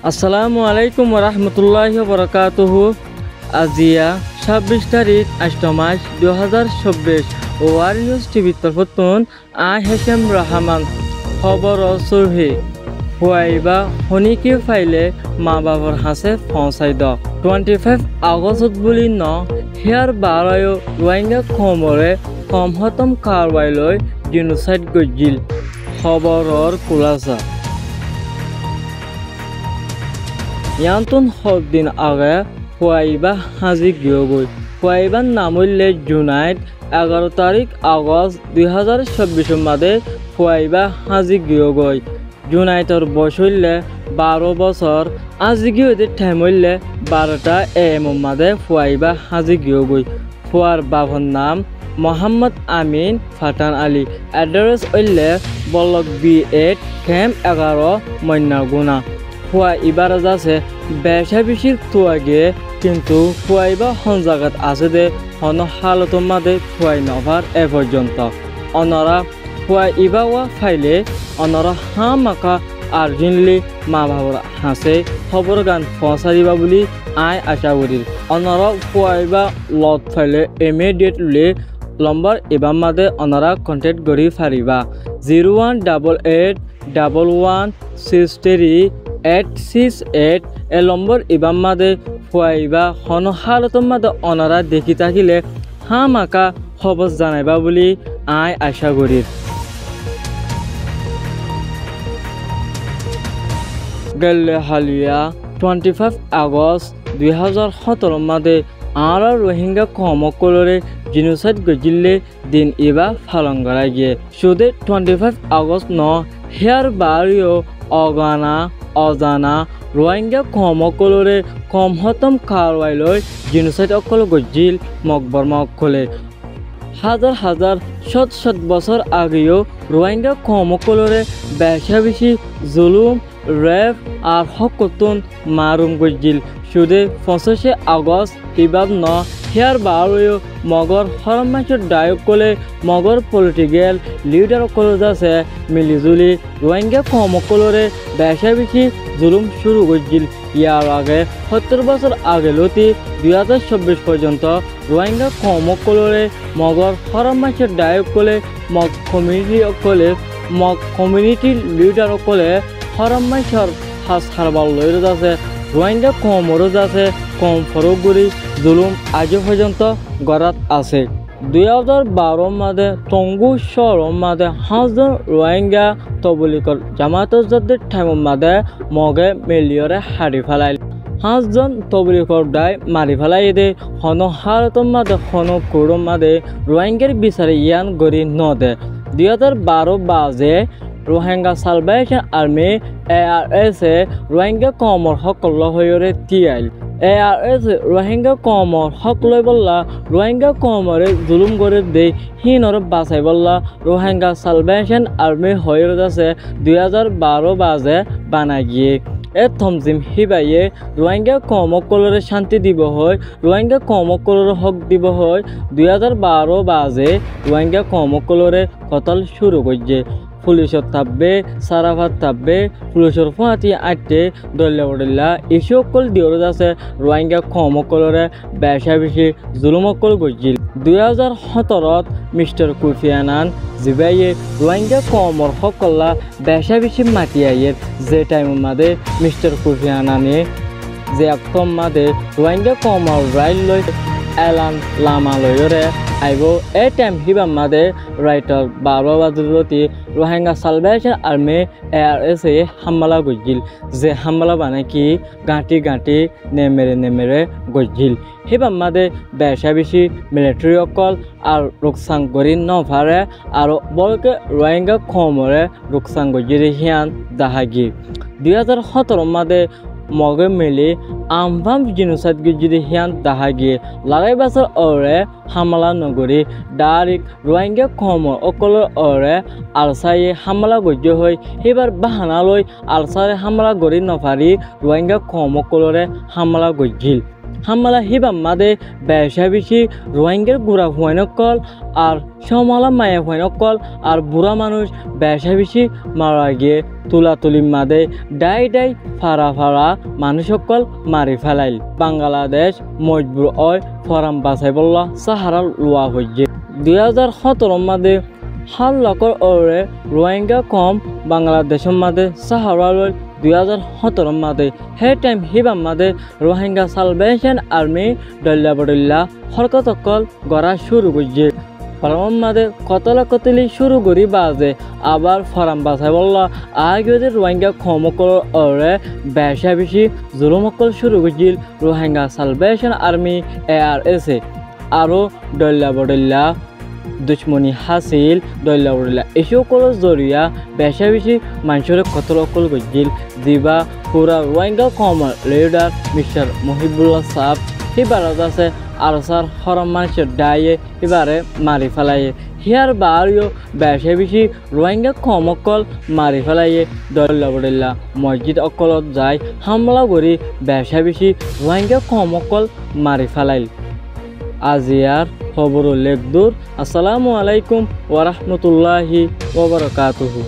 আসসালামু আলাইকুম ওরহমতুল্লাহি ওয়াবারাকাতুহু। আজিয়া 26 তারিখ 8 মার্চ 2024 ওয়ার নিউজ টিভি তরফতুন হেশেম রহমান খবর সুরহি হুয়াইবা হনিকি ফাইলে মা বাবার হাসে পৌঁছাই দ 25 আগস্ট বুলি ন হেয়ার বারায়ো রোহিঙ্গা খমরে কম হতম কারবাইলৈ জিনোসাইড গজিল খবরর কুলাসা ইয়ান্তন দিন আগে ফুয়াইবা হাজি গিয়েগৈ ফুয়াইবার নামলে জুনাইত 11 তারিখ আগস্ট 2024 মাদে ফুয়াইবা হাজি গিয়েগৈ জুনাইতর বসলে 12 বছর আজি গিয়ে ঠেমলে 12টা AM মাদে ফুয়াইবা হাজি গিয়েগৈ ফুয়ার বাবার নাম মোহাম্মদ আমিন ফাটান আলী এড্রেস হইলে বলক B8 ক্যাম্প 11 ময়নাগুনা ফুয়া ইবার আছে বেশা বেশি তোয়াগে কিন্তু ফুয়াইবা হন জায়গাত আছে দে হন হালত মাদে ফুয়াই নভার এ পর্যন্ত অনরা ফুয়া ইবাওয়া ফাইলে অনরা হামাকা আর্জেন্টলি মা বাবার হাসে খবর গান পৌঁছা দিবা বলি আশা করি অনরা ফুয়াইবা লত ফাইলে ইমিডিয়েটলি নম্বর এবার মাদে অনরা কন্টেক্ট করি ফারিবা 0181163 868 এ নম্বর এবার মাদে ফুয়াইবা হন হালতম মাদে অনারা দেখি থাকিলে হামাকা খবর জানাইবা বলি আশা করি গেলে হালিয়া 25 আগস্ট 2017 মাদে আর রোহিঙ্গা কমকলরে জিনোসাইড গজিলে দিন এবা পালন করা গিয়ে সুদে 25 আগস্ট ন হেয়ার বাড়িও অগানা অজানা রোহিঙ্গা কমকলরে কম হতম কারবাইলৈ জিনোসাইড অকল গজিল মকবরমা অকলে হাজার হাজার শত বছর আগেও রোহিঙ্গা কমকলরে বেশা বেশি জুলুম রেপ আর হকতুন মারুম গজিল সুদে 25 আগস্ট ইবাব ন হেয়ার বারোয় মগর হরমাচর ডায়ক কলে মগর পলিটিক্যাল লিডার কলেজ আছে মিলিজুলি রোহিঙ্গা কমকলরে বেশা বেশি জুলুম শুরু করছিল ইয়ার আগে 70 বছর আগে লতি 2024 পর্যন্ত রোহিঙ্গা কমকলরে মগর হরমাচর ডায়ক কলে মগ কমিউনিটি লিডার কলে হরমাচর হাস হারবাল লইরজ আছে রোহিঙ্গা কমরজ আছে কম ফরগুড়ি জুলুম আজ পর্যন্ত গড়াত আছে 2012 মাদে টঙ্গু শহর মাদে 5 জন রোহিঙ্গা তবলিকর জামাতদের ঠাইম মাদে মগে মেলিয়রে হারি ফেলাই 5 জন তবলিকর দায় মারি ফেলাই দে হন হারতম মাদে হন কুরম মাদে রোহিঙ্গার বিচারে ইয়ান গড়ি নদে 2012 বাজে Rohingya salvation army ARS Rohingya কমর হকল হয়রে তিয়াইল ARS রোহিঙ্গা কমর হক লই বললা রোহিঙ্গা কমরে জুলুম করে দে হিনর বাঁচাই বললা রোহিঙ্গা সালভেশন আর্মি হয়রে আছে 2012 বাজে বানাই গিয়ে এ থমজিম হিবাইয়ে রোহিঙ্গা কমকলরে শান্তি দিব হয় রোহিঙ্গা কমকলরে হক দিব হয় 2012 বাজে রোহিঙ্গা কমকলরে কতল শুরু করছে পুলিশর থাকবে সারাফাত থাকবে পুলিশর ফাঁতি আটে দল্লা ইসকল দিওর আছে রোহিঙ্গা কমকলরে বেশা বেশি জুলুমকল গজিল 2017 মিস্টার কোফি আনান জিবাইয়ে রোহিঙ্গা কমর হকল্লা বেশা বেশি মাতি আইয়ের যে টাইম মাদে মিস্টার কোফি আনানে যে একদম মাদে রোহিঙ্গা কমর রাইল লই এলান লামা লয়রে আইব এ টাইম হিবাম মাদে রাইটার 12 বাজুলতি রোহিঙ্গা সালভেশন আর্মি ARS হামলা গজিল যে হামলা বানে কি গাঁটি নেমেরে গজিল হিবাম মাদে বেশা বেশি মিলিটারি অকল আর রুকসাং গরি নভারে আর বলকে রোহিঙ্গা কমরে রুকসাং গজিরে হিয়ান দাহাগি 2017 মাদে মগে মেলি আমভাম জিনোসাইড গজিরে হিয়ান দাহাগি লাগাই বছর ওরে হামলা নগরী ডাইরেক্ট রোহিঙ্গা কমর অকলর ওরে আলসায়ে হামলা গজ্য হয় এবার বাহানা লই আলসারে হামলা গরি নফারি রোহিঙ্গা কমকলরে হামলা গজিল হামলা হিবাম মাদে বেশা বেশি রোহিঙ্গার গুড়া হুয়াইনকল আর সমালা মায়া হুয়াইনকল আর বুড়া মানুষ বেশা বেশি মারা গিয়ে তুলাতুলি মাদে ডাই ডাই ফাড়া ফাড়া মানুষকল মারি ফেলাইল। বাংলাদেশ মজবুর অয় ফরাম বাছাই বললা সাহারা লোয়া হইছে। 2017 মাদে হাল লকর ওরে রোহিঙ্গা কম বাংলাদেশের মাদে সাহারা লই 2017 মাদে হে টাইম হিবাম মাদে রোহিঙ্গা সালভেশন আর্মি ডল্লা বডল্লা হরকতকল গড়া শুরু করছে। ফরাম মাদে কতলা কতলি শুরু করি বাজে আবার ফরাম বাছাই বললা আগে রোহিঙ্গা কমকল ওরে বেশা বেশি জুলুমকল শুরু করছিল রোহিঙ্গা সালভেশন আর্মি ARS আরও ডল্লা বডল্লা দুশ্মনী হাসিল দল্লা উড়িলা এসকল জরিয়া বেশা বেশি মানুষের কতলকল গজিল দিবা পুরা রোহিঙ্গা কমার লিডার মিস্টার মহিবুল্লাহ সাহ হিবারত আছে আরসার হরম মানুষের ডাইয়ে এবারে মারি ফেলাইয়ে হিয়ার বাড়িও বেশা বেশি রোহিঙ্গা কমকল মারি ফেলাইয়ে দল্লা উড়িলা মসজিদ অকলত যায় হামলা করি বেশা বেশি রোহিঙ্গা কমকল মারি ফেলাইল। আজিয়ার খবর লেখদুর। আসসালামু আলাইকুম ওয়া রাহমাতুল্লাহি ওয়া বারাকাতুহু।